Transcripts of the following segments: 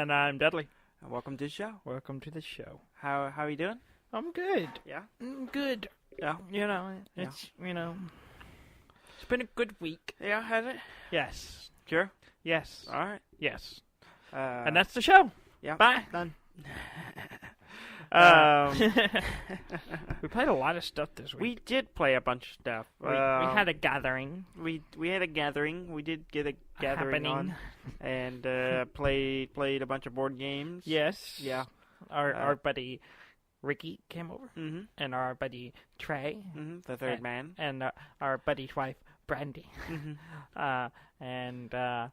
And I'm Dudley. And welcome to the show. Welcome to the show. How are you doing? I'm good. Yeah? Good. Yeah. It's been a good week. Yeah, has it? Yes. Sure? Yes. All right. Yes. And And that's the show. yeah. Bye. Done. We played a lot of stuff this We week. did play a bunch of stuff. We had a gathering. We had a gathering. We did get a gathering happening. on, and played a bunch of board games. Yes. Yeah. Our buddy Ricky came over, Mm-hmm. and our buddy Trey, Mm-hmm. The third man. and our buddy's wife Brandy, Mm-hmm. and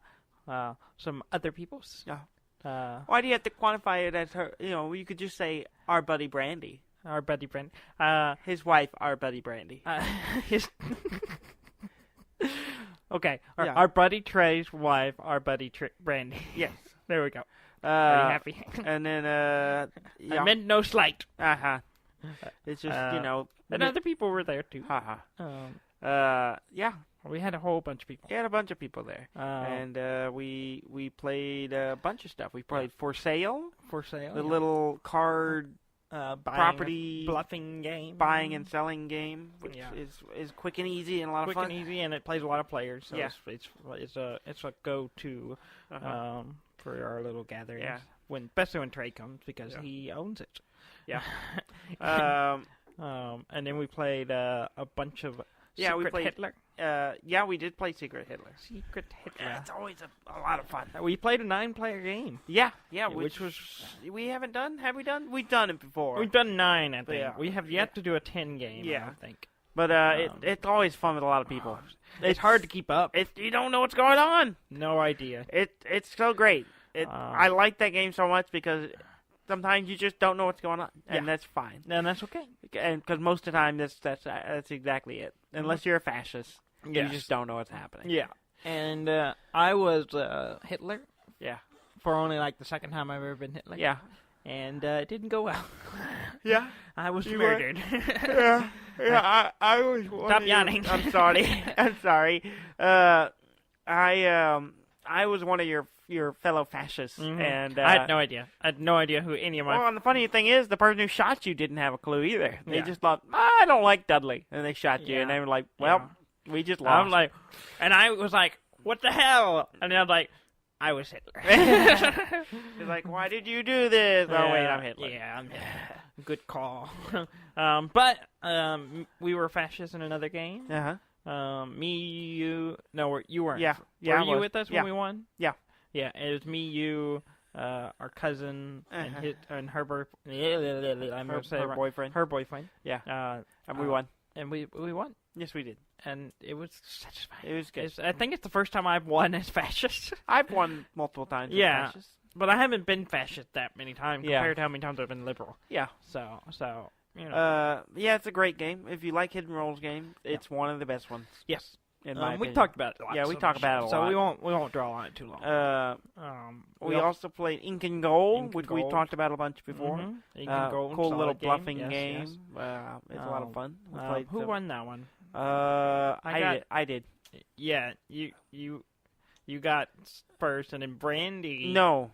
some other peoples. Yeah. Our Why do you have to quantify it as her? You could just say our buddy Brandy. buddy Brandy. His wife, our buddy Brandy. His okay. Yeah. Our buddy Trey's wife, our buddy Brandy. Yes. There we go. Are you happy? And then yeah. I meant no slight. Uh-huh. It's just, And other people were there too. haha. Yeah. We had a whole bunch of people. We had a bunch of people there. And we played a bunch of stuff. We played For Sale, For sale. the little card property bluffing game, buying and selling game, which Yeah. is quick and easy and a lot quick of fun. and easy, and it plays a lot of players. So Yeah. it's a go-to Uh-huh. for our little gatherings. Yeah. Especially when Trey comes because Yeah. he owns it. Yeah. And then we played a bunch of Yeah, we Secret played- Hitler. Yeah, we did play Secret Hitler. Secret Hitler. Yeah, it's always a lot of fun. We played a 9-player game. Yeah, which was we haven't done. Have we done? We've done it before. we've done 9, I think. Yeah. We have yet to do a 10 game. I Yeah. don't think But it's always fun with a lot of people. it's hard to keep up. You don't know what's going on. No idea. It's so great. I like that game so much because sometimes you just don't know what's going on, and Yeah. that's fine. And that's okay. And because most of the time that's exactly it. Unless you're a fascist, you Yes. just don't know what's happening. Yeah. And I was Hitler Yeah. for only like the second time I've ever been Hitler. Yeah. And it didn't go well. Yeah. I was You were- murdered. Yeah. Yeah. I was. Stop yawning. I'm sorry. I'm sorry. I was one of your fellow fascists, Mhm. and I had no idea. I had no idea who any of my... Well, and the funny thing is, the person who shot you didn't have a clue either. They Yeah. just thought, I don't like Dudley, and they shot you, Yeah. and they were like, well, we just lost. I'm like, and I was like, what the hell? And then I was like, I was Hitler. He's like, why did you do this? Oh, wait, I'm Hitler. Yeah, I'm good call. But we were fascists in another game. Uh-huh. Me, you... No, you weren't. Yeah. Yeah, Were I you was. with us Yeah. when we won? Yeah. Yeah, it was me, you, our cousin, Uh-huh. and her boyfriend. I'm going to say Her boyfriend. her boyfriend. Yeah. And we won. And we won. Yes, we did. And it was satisfying. It was good. I think it's the first time I've won as fascist. I've won multiple times. with Yeah. fascists. But I haven't been fascist that many times Yeah. compared to how many times I've been liberal. Yeah. So you know. Yeah, it's a great game. If you like hidden roles game, it's one of the best ones. Yes. In my We opinion. talked about it a lot. Yeah, we so talk much, about it a so lot. we won't draw on it too long. We also played Ink and Gold, Ink and which we Gold. talked about a bunch before. Mhm. Ink and Gold, Cool little solid bluffing Yes, game. yes. It's a lot of fun. We played Who some- won that one? I did. Yeah, you got first, and then Brandy. No.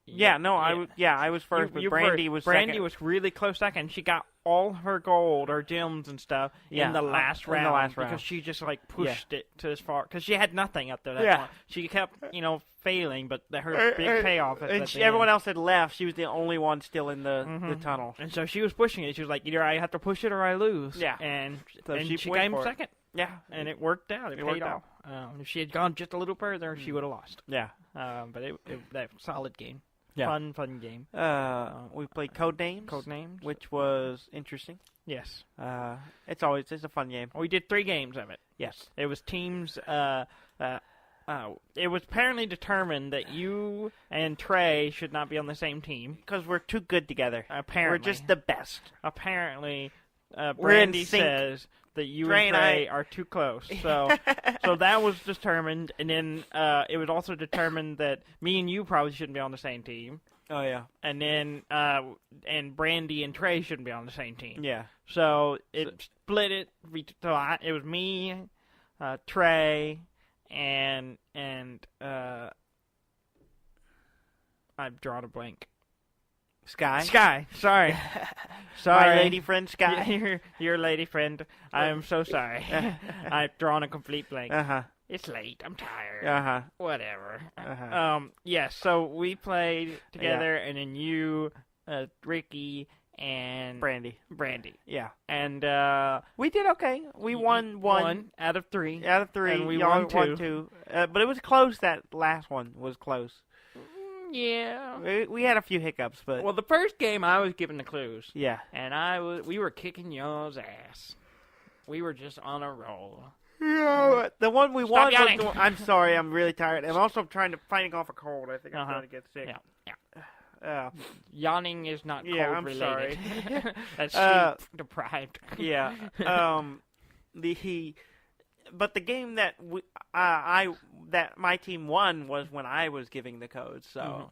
Yeah, no, I was first, but Brandy was Brandy second. was really close second. She got all her gold, her gems and stuff in the last in the round last round. because she just like pushed it to as far because she had nothing up there. That Yeah. point. She kept failing, but her big payoff. And everyone else had left. She was the only one still in the Mhm. tunnel. And so she was pushing it. She was like, either I have to push it or I lose. Yeah. And So and she she went came for it. second. Yeah, And it worked out. It It paid worked off. If she had gone just a little further, she would have lost. yeah. But that solid game. Yeah. Fun game. We played Codenames. Codenames. Which was interesting. Yes. It's a fun game. We did 3 games of it. Yes. It was teams. It was apparently determined that you and Trey should not be on the same team. Because we're too good together. Apparently, We're just the best. Apparently, We're in Brandy sync. says that you Trey and and Trey I- are too close. So that was determined, and then it was also determined that me and you probably shouldn't be on the same team. Oh, yeah. And then and Brandy and Trey shouldn't be on the same team. Yeah. So it split it. It was me, Trey, and I've drawn a blank. Sky. Sorry. My lady friend Sky. Your lady friend. I am so sorry. I've drawn a complete blank. Uh-huh. It's late. I'm tired. Uh-huh. Whatever. Uh-huh. Yes, so we played together, and then you, Ricky, and Brandy. Yeah. And we did okay. We won one out of 3. out of 3. And we Y'all won 2. But it was close. That last one was close. Yeah. We had a few hiccups, but Well, the first game I was given the clues. yeah. And we were kicking y'all's ass. We were just on a roll. Yeah, the one we Stop won was yawning. the one, I'm sorry, I'm really tired. I'm also fighting off a cold. I think I'm going to get sick. Yeah. Yawning is not cold I'm related. sorry. That's sleep deprived. Yeah. But the game that that my team won was when I was giving the codes. So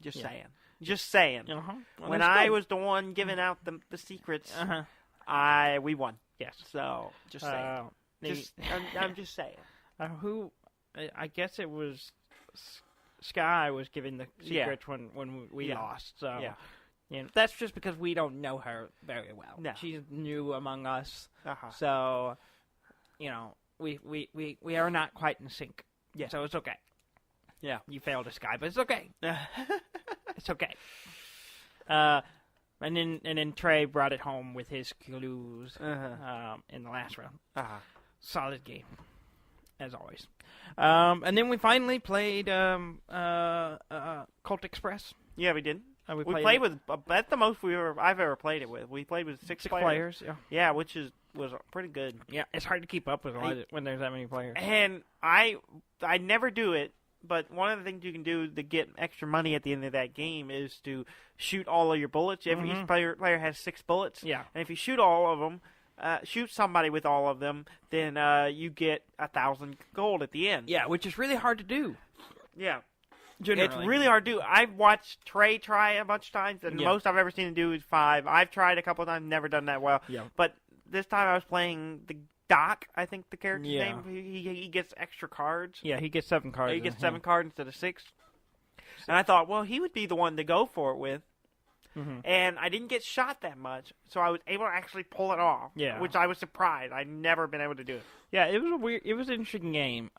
just saying. Uh-huh. Well, When that's I good. was the one giving out the secrets, Uh-huh. we won. Yes. So just saying. I'm just saying. I guess it was Sky was giving the secrets when we lost. So that's just because we don't know her very well. No. She's new among us. Uh-huh. So we are not quite in sync. Yeah. So it's okay. Yeah. You failed a Sky, but it's okay. It's okay. And then Trey brought it home with his clues in the last round. Uh-huh. Solid game, as always. And then we finally played Colt Express. Yeah, we did. We played with that's the most I've ever played it with. We played with six players. Yeah. Yeah, which was pretty good. Yeah, it's hard to keep up with when there's that many players. And I never do it, but one of the things you can do to get extra money at the end of that game is to shoot all of your bullets. Each player has 6 bullets. Yeah. And if you shoot all of them, shoot somebody with all of them, then you get 1,000 gold at the end. Yeah, which is really hard to do. Yeah. Generally. It's really hard to do. I've watched Trey try a bunch of times, and the most I've ever seen him do is 5. I've tried a couple of times, never done that well. Yeah. But this time I was playing the Doc, I think the character's Yeah. name. He gets extra cards. Yeah, he gets 7 cards. He gets 7 cards instead of 6. And I thought, well, he would be the one to go for it with. Mm-hmm. And I didn't get shot that much, so I was able to actually pull it off. Yeah. Which I was surprised. I'd never been able to do it. Yeah, it was an interesting game.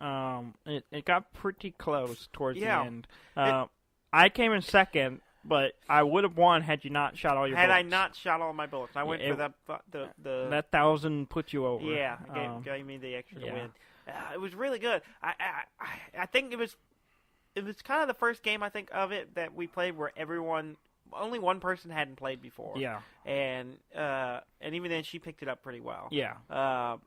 It got pretty close towards the end. I came in second, but I would have won had you not shot all your bullets. Had I not shot all my bullets. I went for the that 1,000 put you over. Yeah, gave me the extra to win. It was really good. I think it was kind of the first game I think of it that we played where only one person hadn't played before. Yeah. And even then she picked it up pretty well. Yeah.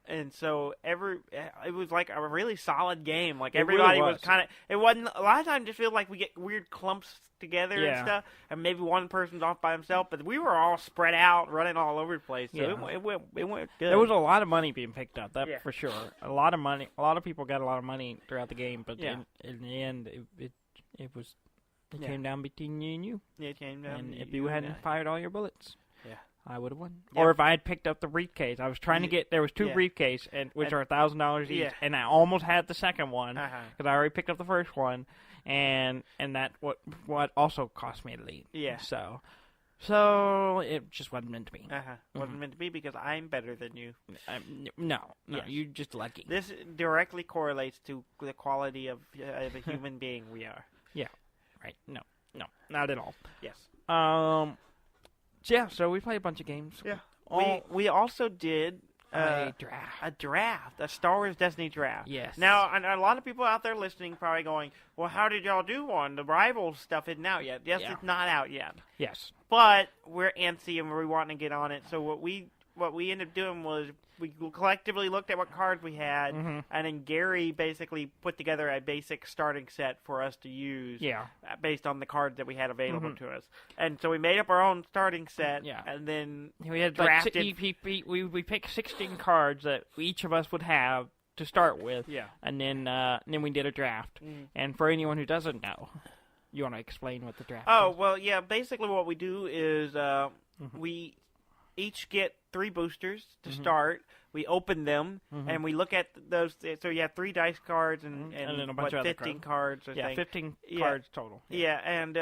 And so it was like a really solid game. Like It everybody really was kind of. It wasn't a lot of times. Just feel like we get weird clumps together and stuff, and maybe one person's off by himself, but we were all spread out, running all over the place. So it went good. There was a lot of money being picked up. That for sure. A lot of money. A lot of people got a lot of money throughout the game, but in the end, it was. It came down between you and you. Yeah, it came down. And if you hadn't fired all your bullets, I would have won. Yeah. Or if I had picked up the briefcase. I was trying to get. There was 2 briefcases, which are $1,000 each, and I almost had the second one because I already picked up the first one, and that what also cost me to lead. Yeah. So it just wasn't meant to be. Wasn't meant to be because I'm better than you. No, you're just lucky. This directly correlates to the quality of a human being we are. Yeah. Right. No, not at all. Yes. So we played a bunch of games. Yeah. We also did a draft. A Star Wars Destiny draft. Yes. Now, and a lot of people out there listening probably going, well, how did y'all do one? The Rivals stuff isn't out yet. Yes, it's not out yet. Yes. But we're antsy and we're wanting to get on it. So what we ended up doing was we collectively looked at what cards we had, and then Gary basically put together a basic starting set for us to use based on the cards that we had available to us. And so we made up our own starting set, and then we had drafted. We picked 16 cards that each of us would have to start with, and then we did a draft. And for anyone who doesn't know, you want to explain what the draft is? Oh, well, yeah, basically what we do is each get 3 boosters to start. We open them, and we look at those. So you have 3 dice cards and then a bunch of 15 cards. I think. 15 cards total. Yeah, and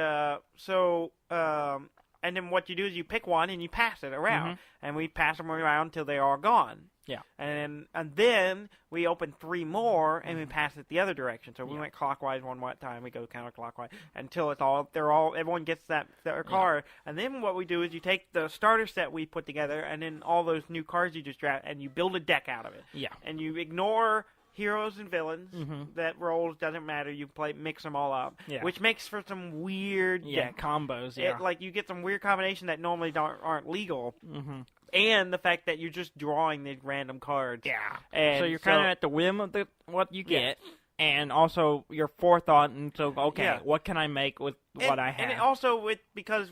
and then what you do is you pick one and you pass it around, and we pass them around until they're all gone. Yeah, and then we open 3 more and we pass it the other direction. So we went clockwise one time, we go counterclockwise until everyone gets their card. And then what we do is you take the starter set we put together, and then all those new cards you just draft, and you build a deck out of it. Yeah, and you ignore heroes and villains. That rolls doesn't matter. You mix them all up, which makes for some weird combos. Like you get some weird combination that normally aren't legal. And the fact that you're just drawing these random cards. Yeah. And so you're kind of at the whim of what you get, and also your forethought. And so, what can I make with what I have? And also because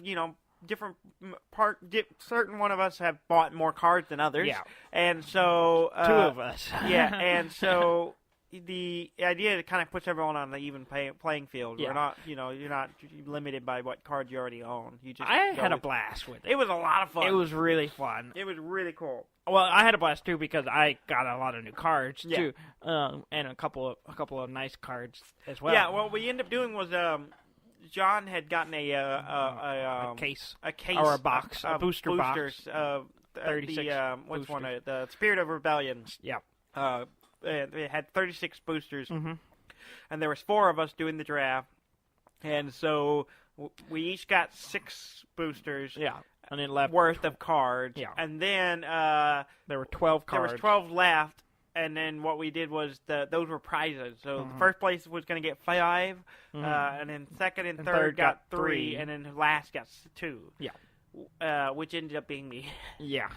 certain one of us have bought more cards than others. Yeah. And so 2 of us. Yeah. And so the idea kind of puts everyone on the even playing field. Yeah. We're not, you're not limited by what cards you already own. I had a blast with it. It was a lot of fun. It was really fun. It was really cool. Well, I had a blast too because I got a lot of new cards too, and a couple of nice cards as well. Yeah. What we ended up doing was John had gotten a case or a box, a booster boosters, box. 36. What's one? The Spirit of Rebellion. Yeah. It had 36 boosters, and there was 4 of us doing the draft, and so we each got 6 boosters. Yeah, and then left worth of cards. Yeah, and then there were 12 cards. There was 12 left, and then what we did was those were prizes. So the first place was going to get 5, and then second and third got 3, and then last got 2. Yeah, which ended up being me. Yeah,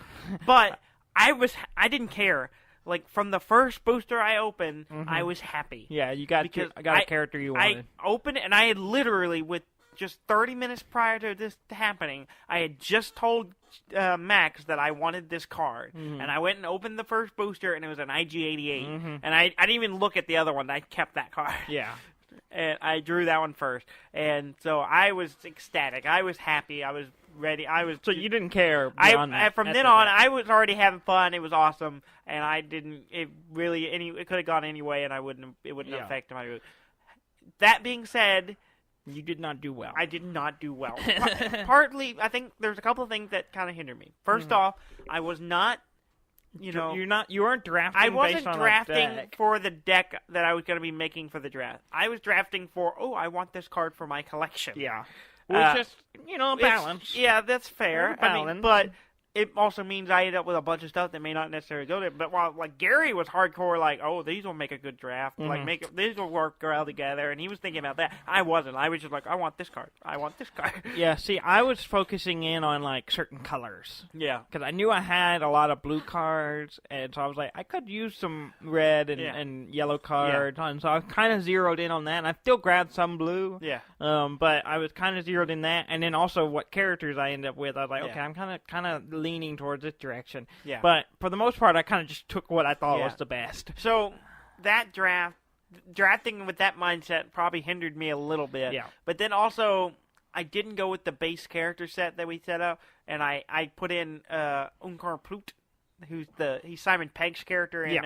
but I didn't care. Like, from the first booster I opened, I was happy. Yeah, you got a character you wanted. I opened it, and I had literally, with just 30 minutes prior to this happening, I had just told Max that I wanted this card. And I went and opened the first booster, and it was an IG-88. And I didn't even look at the other one. I kept that card. Yeah. And I drew that one first. And so I was ecstatic. I was happy. I was ready. So you didn't care beyond that. From then on, I was already having fun. It was awesome, and I didn't. It could have gone any way, and it wouldn't affect my. That being said, you did not do well. I did not do well. Partly, I think there's a couple of things that kind of hindered me. First off, I was not. You weren't drafting. I wasn't based on drafting deck. for the deck that I was going to be making for the draft. I was drafting for, I want this card for my collection. Yeah. Well, it's just, balance. Yeah, that's fair. Balance. But it also means I end up with a bunch of stuff that may not necessarily go there. But while, Gary was hardcore, these will make a good draft. These will work well together. And he was thinking about that. I wasn't. I was just I want this card. I want this card. Yeah, see, I was focusing in on, certain colors. Yeah. Because I knew I had a lot of blue cards. And so I was I could use some red and yellow cards. Yeah. And so I kind of zeroed in on that. And I still grabbed some blue. Yeah. But I was kind of zeroed in that. And then also what characters I ended up with. I was okay, I'm kind of leaning towards this direction. Yeah. But for the most part, I kind of just took what I thought was the best. So that drafting with that mindset probably hindered me a little bit. Yeah. But then also, I didn't go with the base character set that we set up, and I put in Unkar Plut, he's Simon Pegg's character in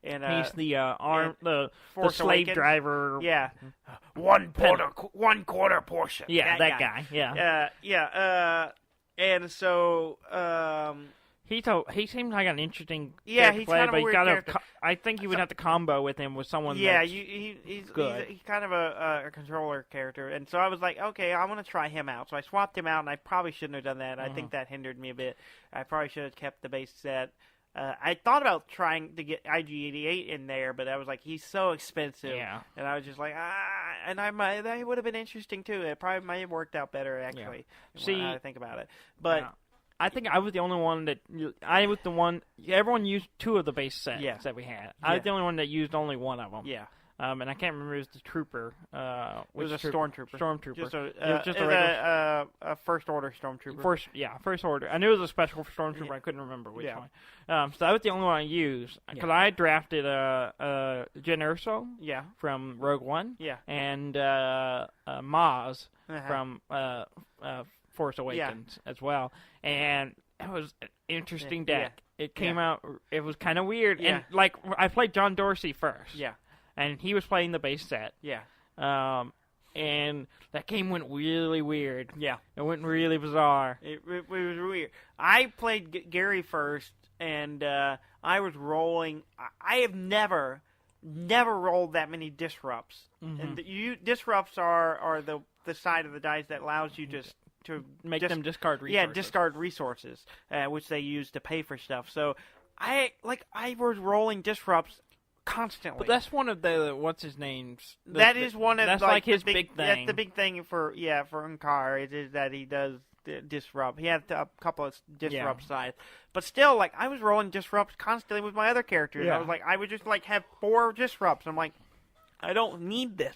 he's the slave Awakens. Driver. Yeah. 1/4 portion. Yeah, that guy. Yeah. And so, he seems like an interesting he's play, kind of but a weird character. I think you would have to combo with him with someone. He's good. He's kind of a controller character, and so I was like, okay, I want to try him out. So I swapped him out, and I probably shouldn't have done that. I think that hindered me a bit. I probably should have kept the base set. I thought about trying to get IG-88 in there, but I was like, he's so expensive. Yeah. And I was just like, and that would have been interesting too. It probably might have worked out better, actually. Yeah. See, when I think about it. But I think I was the only one everyone used 2 of the base sets that we had. I was the only one that used only one of them. Yeah. And I can't remember, it was the trooper. It was a stormtrooper. Stormtrooper. It was just a regular first order stormtrooper. First order. I knew it was a special stormtrooper. I couldn't remember which one. So that was the only one I used because I drafted Jyn Erso from Rogue One. Yeah. And Maz from Force Awakens as well. And an interesting deck. It came Yeah. out. It was kind of weird, Yeah. and like I played John Dorsey first. Yeah. And he was playing the base set. Yeah. And that game went really weird. Yeah. It went really bizarre. It was weird. I played Gary first, and I was rolling. I have never rolled that many disrupts. Mm-hmm. And disrupts are the side of the dice that allows you to Make them discard resources. Yeah, discard resources, which they use to pay for stuff. So I was rolling disrupts constantly. But that's one of the what's his names. That is one of that's like his the big thing. That's the big thing for Unkar is that he does disrupt. He has a couple of disrupt sides, but still, like I was rolling disrupts constantly with my other characters. Yeah. I would just like have 4 disrupts. I'm like, I don't need this.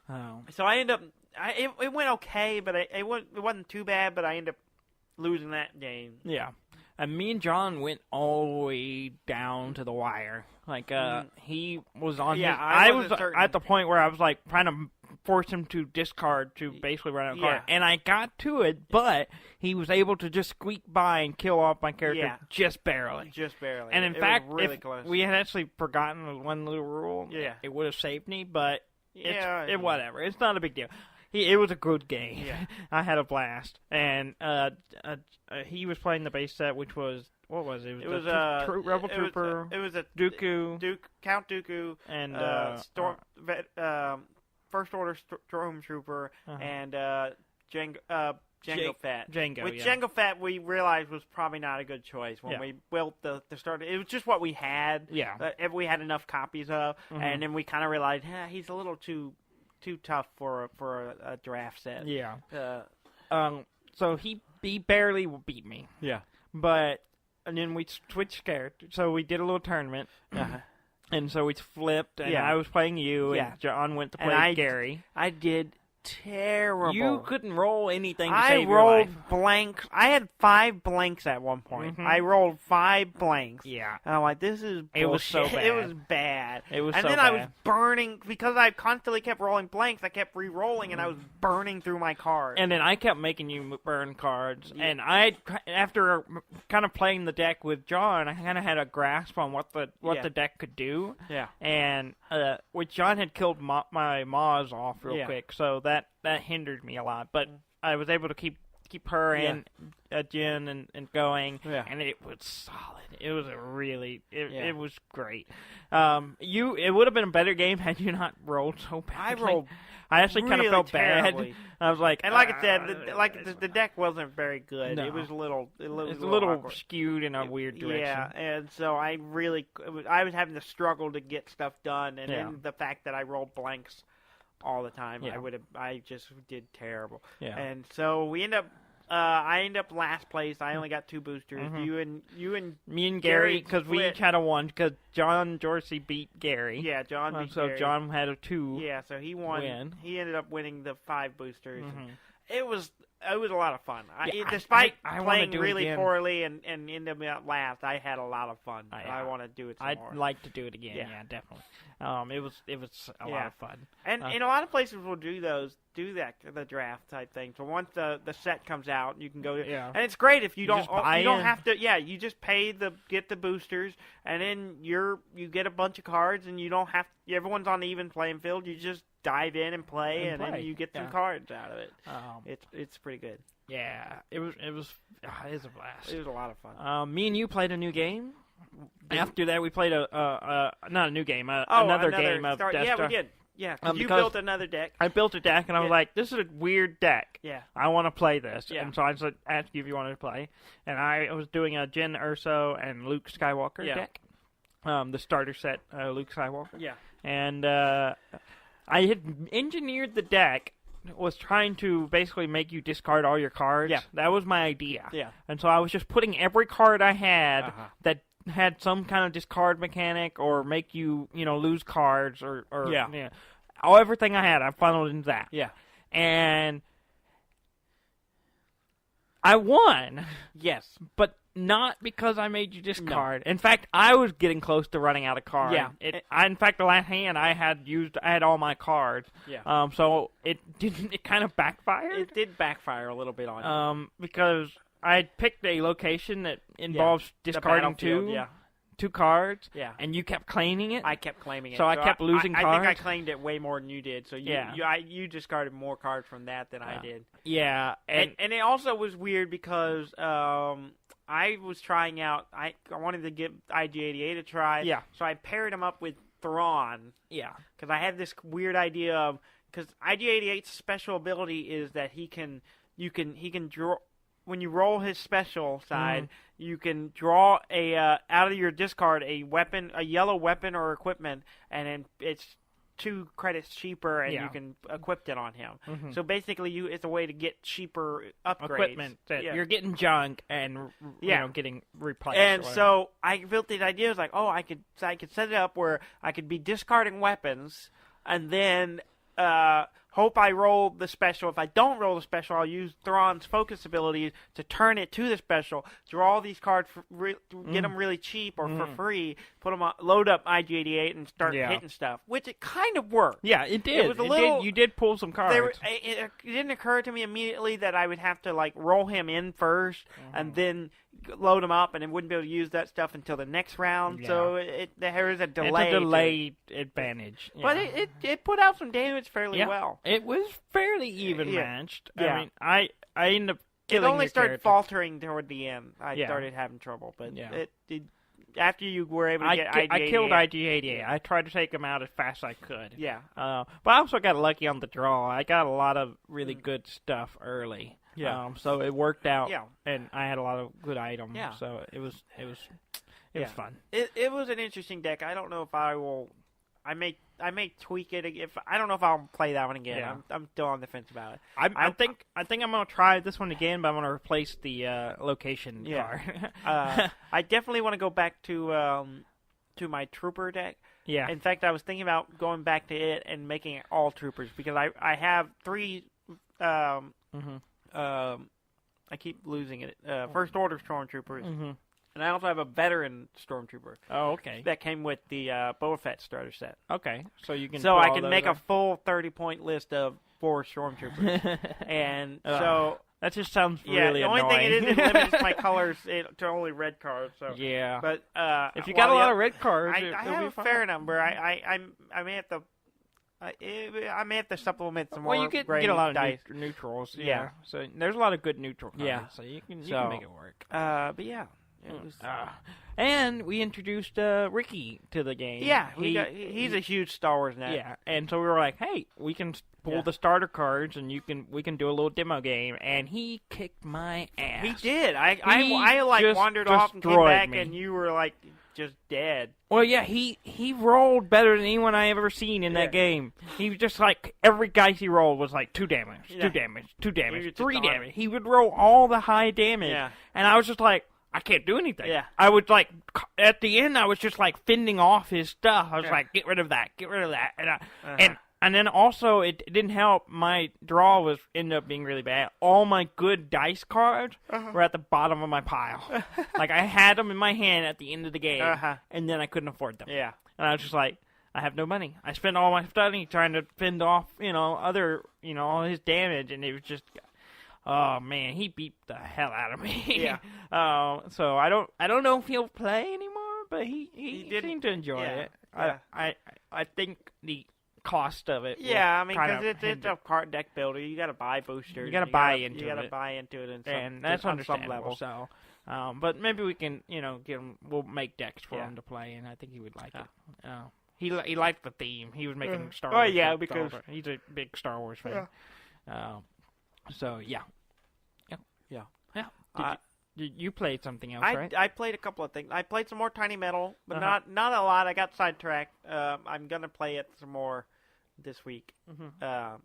Oh. So I end up. It went okay, but it wasn't too bad. But I ended up losing that game. Yeah. And me and John went all the way down to the wire. Like, he was on Yeah, his... I I was wasn't certain. at the point where I was, like, trying to force him to discard to basically run out of card. And I got to it, but he was able to just squeak by and kill off my character just barely. Just barely. And in It fact, was really if close. we had actually forgotten one little rule, it would have saved me, but whatever. It's not a big deal. It was a good game. Yeah. I had a blast. And he was playing the base set, which was... What was it? It was Rebel Trooper. It was a Dooku. Count Dooku, and First Order Stormtrooper, and Jango Fett. Jango, With Jango Fett, we realized was probably not a good choice when we built the start. It was just what we had. Yeah. If we had enough copies of, and then we kind of realized, he's a little too tough for a draft set. Yeah. So he barely beat me. Yeah. But and then we switched characters. So we did a little tournament. And so we flipped, and I was playing you, and John went to play Gary. I did terrible. You couldn't roll anything to I save your rolled life. blanks. I had 5 blanks at one point. I rolled 5 blanks. Yeah. And I'm like, this is bullshit. It was so bad. It was bad. It was and so then bad. I was burning, because I constantly kept rolling blanks, I kept re-rolling, and I was burning through my cards. And then I kept making you burn cards. And after kind of playing the deck with John, I kind of had a grasp on what the deck could do. Yeah. And which John had killed my Maz off real quick, so that hindered me a lot. But I was able to keep her in Jen and going, and it was solid. It was it was great. It would have been a better game had you not rolled so badly. I actually kind of felt terribly. bad. I was like, and like I said, the deck wasn't very good. No. It was a little awkward. Skewed in a weird direction. Yeah, and so I was having to struggle to get stuff done, and then the fact that I rolled blanks all the time, I just did terrible. Yeah. And so we end up. I ended up last place. I only got 2 boosters. You and me and Gary, because we each had a 1. Because John Dorsey beat Gary. Yeah, John beat so Gary. John had a 2. Yeah, so he won. Win. He ended up winning the 5 boosters. It was a lot of fun. Despite playing really poorly and ended up last, I had a lot of fun. I want to do it some more. I'd like to do it again. Yeah, definitely. It was a lot of fun. And a lot of places will do the draft type thing. So once the set comes out, you can go. And it's great if you don't have to. Yeah, you just get the boosters, and then you get a bunch of cards, and you don't have. Everyone's on the even playing field. You just dive in and play, and then you get some cards out of it. It's pretty good. Yeah, it was a blast. It was a lot of fun. Me and you played a new game. After that, we played not a new game, another game of Death Yeah, Star. we did. Yeah, you built another deck. I built a deck, and I was like, this is a weird deck. Yeah. I want to play this. Yeah. And so I asked you if you wanted to play. And I was doing a Jyn Erso and Luke Skywalker deck. The starter set, Luke Skywalker. Yeah. And I had engineered the deck, was trying to basically make you discard all your cards. Yeah. That was my idea. Yeah. And so I was just putting every card I had that had some kind of discard mechanic or make you, lose cards or everything I had, I funneled into that. Yeah. And I won. Yes. But not because I made you discard. No. In fact, I was getting close to running out of cards. Yeah. In fact, the last hand I had all my cards. Yeah. So it kind of backfired. It did backfire a little bit on you. Because I picked a location that involves discarding two cards. Yeah. And you kept claiming it. I kept claiming it. So I kept losing cards. I think I claimed it way more than you did. So you discarded more cards from that than I did. Yeah. And it also was weird because I was trying out. I wanted to give IG-88 a try. Yeah. So I paired him up with Thrawn. Yeah. Because I had this weird idea of because IG-88's special ability is that he can draw. When you roll his special side, you can draw out of your discard a weapon, a yellow weapon or equipment, and then it's 2 credits cheaper, and you can equip it on him. So basically, it's a way to get cheaper upgrades. Equipment that you're getting junk and getting replaced. And so I built the idea. I was like, I could set it up where I could be discarding weapons, and then hope I roll the special. If I don't roll the special, I'll use Thrawn's focus ability to turn it to the special, draw these cards, get them really cheap or for free, put them on, load up IG-88 and start hitting stuff, which it kind of worked. Yeah, it did. It was a little. You did pull some cards. It didn't occur to me immediately that I would have to roll him in first and then load him up, and then wouldn't be able to use that stuff until the next round. Yeah. So there is a delay. It's a delayed advantage. But it put out some damage fairly well. It was fairly even matched. Yeah. I mean, I ended up killing it only started character. faltering toward the end. I started having trouble, but it after you were able to get IG-88. I killed IG-88. I tried to take him out as fast as I could. Yeah. But I also got lucky on the draw. I got a lot of really good stuff early. Yeah. So it worked out. Yeah. And I had a lot of good items. Yeah. So it was fun. It was an interesting deck. I don't know if I will. I may tweak it if I don't know if I'll play that one again. Yeah. I'm still on the fence about it. I think I'm gonna try this one again, but I'm gonna replace the location card. I definitely want to go back to my trooper deck. Yeah. In fact, I was thinking about going back to it and making it all troopers because I have 3. I keep losing it. First order stormtroopers. And I also have a veteran stormtrooper. Oh, okay. That came with the Boba Fett starter set. Okay, so you can. So I can make a full 30-point list of 4 stormtroopers, and so that just sounds really annoying. The only thing it limits my colors to only red cards. So yeah, but if you got a lot of red cards, I have a fair number. I may have to. I may have to supplement some more. Well, you get a lot of dice. neutrals. Yeah, so there's a lot of good neutral cards. Yeah, so you can make it work. But yeah. And we introduced Ricky to the game. Yeah, he's a huge Star Wars nut. Yeah, and so we were like, hey, we can pull the starter cards, and we can do a little demo game. And he kicked my ass. He did. I wandered off and came back, and you were just dead. Well, yeah, he rolled better than anyone I ever seen in that game. He was just every dice he rolled was 2 damage, 2 damage, 2 damage, 3 damage. He would roll all the high damage, and I was just like, I can't do anything. Yeah. I would at the end, I was just fending off his stuff. I was get rid of that, and then also it didn't help. My draw ended up being really bad. All my good dice cards were at the bottom of my pile. I had them in my hand at the end of the game, and then I couldn't afford them. Yeah, and I was just I have no money. I spent all my money trying to fend off, all his damage, and it was just. Oh man, he beat the hell out of me. Yeah. So I don't know if he'll play anymore, but he seemed to enjoy it. Yeah. I think the cost of it. Yeah, I mean, because it's a card deck builder. You got to buy boosters. You got to buy into it. You got to buy into it, and that's on some level. So, but maybe we can, get him. We'll make decks for him to play, and I think he would like it. He liked the theme. He was making Star Wars. Oh yeah, because he's a big Star Wars fan. So yeah. You played something else, right? I played a couple of things. I played some more Tiny Metal, but not a lot. I got sidetracked. I'm gonna play it some more this week. But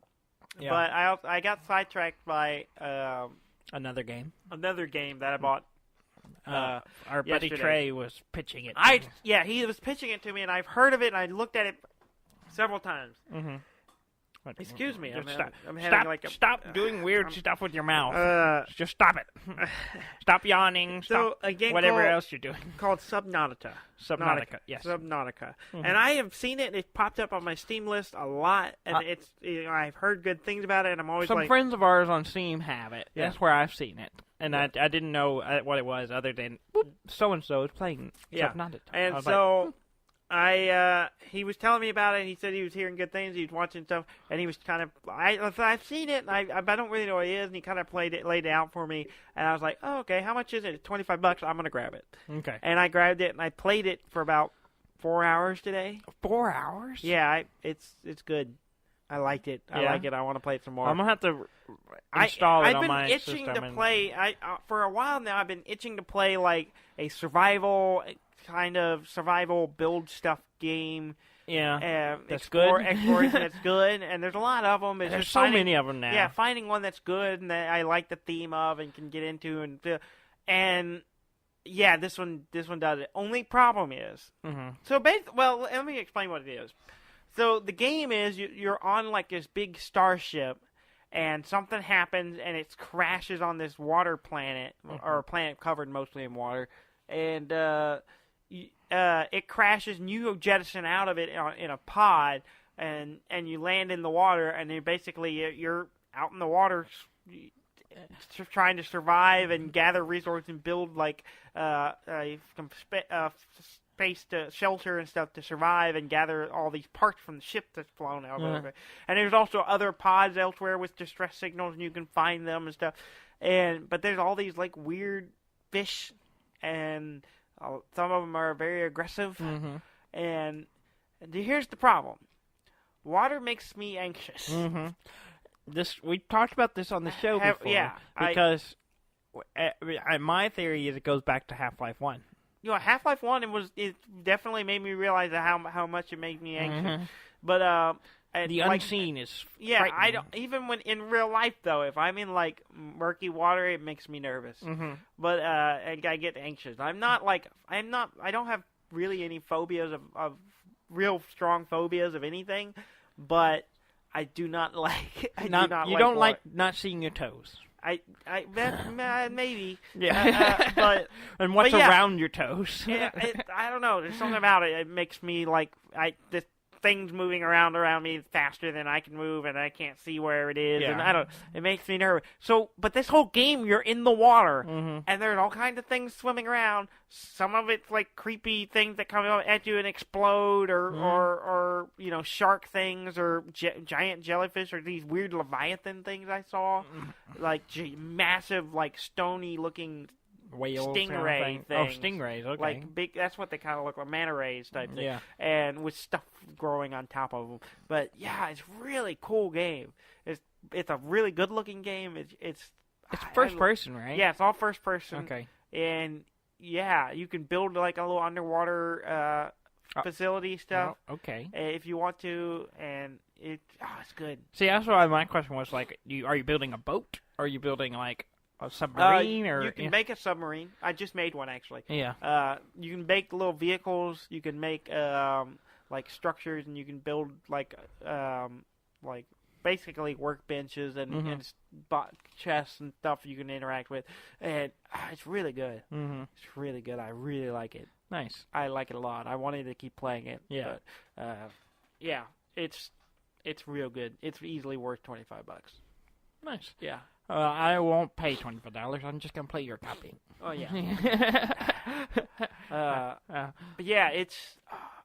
I got sidetracked by another game that I bought. Our buddy Trey was pitching it. He was pitching it to me, and I've heard of it, and I looked at it several times. Excuse me. Stop doing weird stuff with your mouth. Just stop it. Stop yawning. Stop a game whatever else you're doing. Called Subnautica. Yes. Subnautica. And I have seen it. It popped up on my Steam list a lot, and I've heard good things about it, and I'm always Some friends of ours on Steam have it. Yeah. That's where I've seen it. And I didn't know what it was other than so and so is playing Subnautica. And so he was telling me about it. And he said he was hearing good things. He was watching stuff, and he was kind of I've seen it, and I don't really know what it is. And he kind of laid it out for me, and I was like, oh, okay, how much is it? It's $25. I'm gonna grab it. Okay. And I grabbed it, and I played it for about 4 hours today. 4 hours? Yeah, it's good. I liked it. I like it. I want to play it some more. I'm gonna have to install it on my system. I've been itching to play. For a while now, I've been itching to play like a survival build stuff game. Yeah, that's good. good. Exploration that's good, and there's a lot of them. There's so many of them now. Yeah, finding one that's good and that I like the theme of and can get into and yeah, this one does it. Only problem is, let me explain what it is. So the game is you're on like this big starship, and something happens, and it crashes on this water planet, or a planet covered mostly in water, and it crashes, and you jettison out of it in a pod, and you land in the water, and you're out in the water trying to survive and gather resources and build like space to shelter and stuff to survive and gather all these parts from the ship that's flown out of it. And there's also other pods elsewhere with distress signals, and you can find them and stuff. But there's all these like weird fish, and some of them are very aggressive. And here's the problem: water makes me anxious. We talked about this on the show before. Because my theory is it goes back to Half-Life 1. Half-Life 1 it definitely made me realize how much it made me anxious. But the unseen is frightening. I don't even when in real life though. If I'm in like murky water, it makes me nervous. But I get anxious. I don't have really any phobias of real strong phobias of anything. But I do not like. You don't like not seeing your toes. Maybe. Yeah. And what's around your toes? I don't know. There's something about it. It makes me like this thing's moving around me faster than I can move, and I can't see where it is. Yeah. And it makes me nervous. So, but this whole game, you're in the water, and there's all kinds of things swimming around. Some of it's like creepy things that come at you and explode, or shark things, or giant jellyfish, or these weird leviathan things I saw, like massive, like stony looking whales, stingray things. Oh, stingrays, okay. Like big, that's what they kind of look like, manta rays type thing. Yeah. And with stuff growing on top of them. But yeah, it's a really cool game. It's a really good looking game. It's first person, right? Yeah, it's all first person. Okay. And yeah, you can build like a little underwater facility stuff. Oh, okay. If you want to, and it's good. See, that's why my question was like, are you building a boat? Or are you building like a submarine? Or you can make a submarine. I just made one actually. Yeah. You can make little vehicles. You can make like structures, and you can build like basically workbenches and chests and stuff you can interact with. And it's really good. It's really good. I really like it. Nice. I like it a lot. I wanted to keep playing it. Yeah. But, yeah. It's real good. It's easily worth $25. Nice. Yeah. I won't pay $25. I'm just gonna play your copy. Oh yeah. But yeah, it's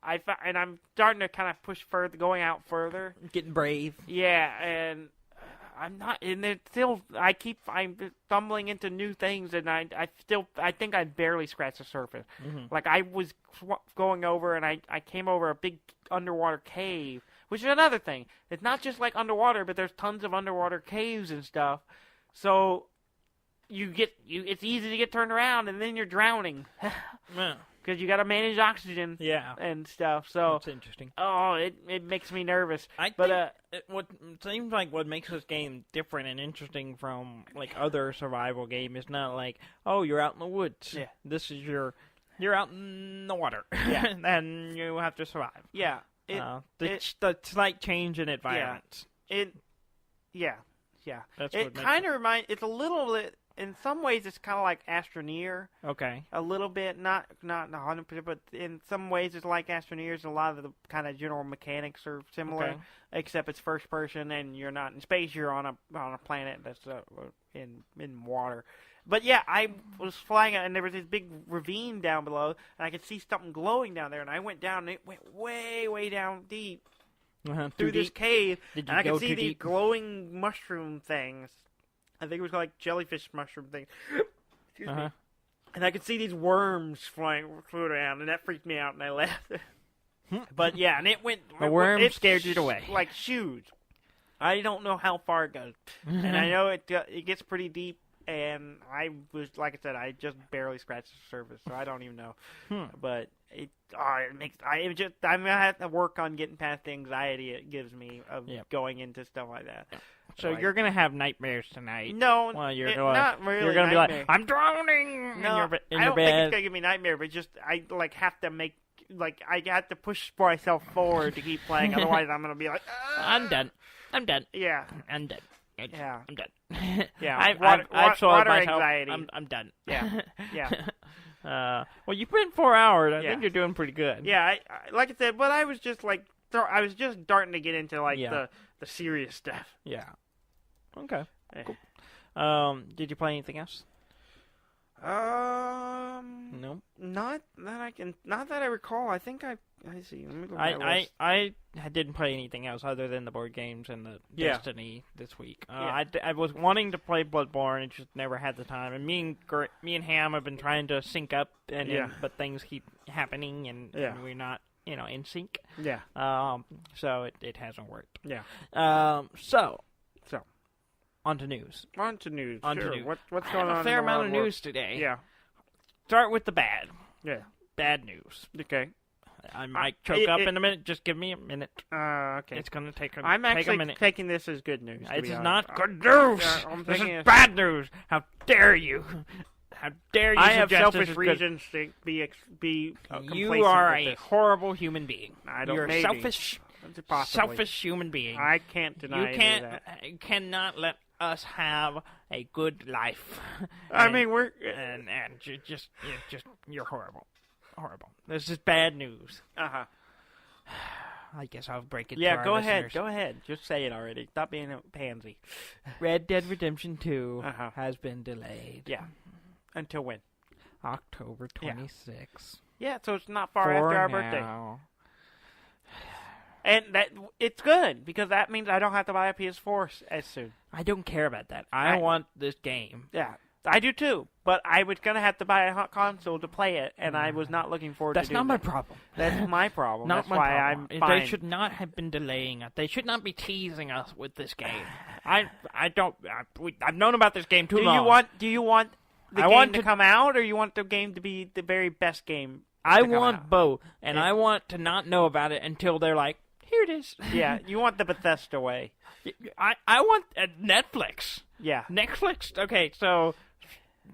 and I'm starting to kind of push further, going out further, getting brave. Yeah, and I'm not, and it's still I'm stumbling into new things, and I think I barely scratched the surface. Like I was going over, and I came over a big underwater cave, which is another thing. It's not just like underwater, but there's tons of underwater caves and stuff. So it's easy to get turned around, and then you're drowning. Because you got to manage oxygen and stuff. So that's interesting. Oh, it makes me nervous. What seems like what makes this game different and interesting from like other survival game is not like, oh, you're out in the woods. Yeah. This is you're out in the water. Yeah. And you have to survive. Yeah. The slight change in environments. Yeah. That's it kind of reminds. It's a little bit. In some ways, it's kind of like Astroneer. Okay. A little bit, not 100%, but in some ways, it's like Astroneers. A lot of the kind of general mechanics are similar, except it's first person, and you're not in space. You're on a planet that's in water. But yeah, I was flying and there was this big ravine down below, and I could see something glowing down there, and I went down, and it went way, way down deep through this cave, and I could see these glowing mushroom things. I think it was like jellyfish mushroom things. Excuse me. And I could see these worms flying around, and that freaked me out, and I left. But yeah, and it went. The worm scared you away. Like huge. I don't know how far it goes, and I know it gets pretty deep. And I was, like I said, I just barely scratched the surface, so I don't even know. But it makes I'm gonna have to work on getting past the anxiety it gives me of going into stuff like that. So you're gonna have nightmares tonight. No, well, not really. You're gonna nightmare. be like, I'm drowning in your bed. I don't think it's gonna give me nightmare, but just I have to make I have to push myself forward to keep playing. Otherwise, I'm gonna be like, I'm done. Yeah, I'm done. Yeah, I'm done. Yeah, I've sold water myself. anxiety. I'm done. Yeah, yeah. Well, you've been 4 hours. I think you're doing pretty good. Yeah, I like I said, but I was just I was just starting to get into the serious stuff. Yeah. Okay. Cool. Did you play anything else? No. Not that I recall. I think I see. Let me look at my list. I didn't play anything else other than the board games and the Destiny this week. I was wanting to play Bloodborne and just never had the time. And me and Ham have been trying to sync up, but things keep happening and we're not in sync. Yeah. So it hasn't worked. Yeah. So. On to news. On to news. What's going on? A fair amount of news today. Yeah. Start with the bad. Yeah. Bad news. Okay. I might choke up in a minute. Just give me a minute. Okay. It's going to take a I'm actually a minute. taking this as good news. It is not good news. This is bad news. How dare you? How dare you? I have selfish reasons to be You are a horrible human being. You're a selfish human being. I can't deny that. You cannot let us have a good life. I mean, we're and you're horrible. This is bad news. I guess I'll break it. Yeah, to go our ahead. listeners. Go ahead. Just say it already. Stop being a pansy. Red Dead Redemption 2 has been delayed. Yeah. Until when? October 26th. Yeah, so it's not far after our birthday. And it's good, because that means I don't have to buy a PS4 as soon. I don't care about that. I want this game. Yeah, I do too. But I was going to have to buy a hot console to play it, and I was not looking forward to doing that. That's not my problem. That's my problem. That's why problem. I'm fine. They should not have been delaying it. They should not be teasing us with this game. I've known about this game too long. Do you want the game to come out, or you want the game to be the very best game? I want both, and I want to not know about it until they're like, here it is. Yeah, you want the Bethesda way. I want Netflix. Yeah. Netflix, okay, so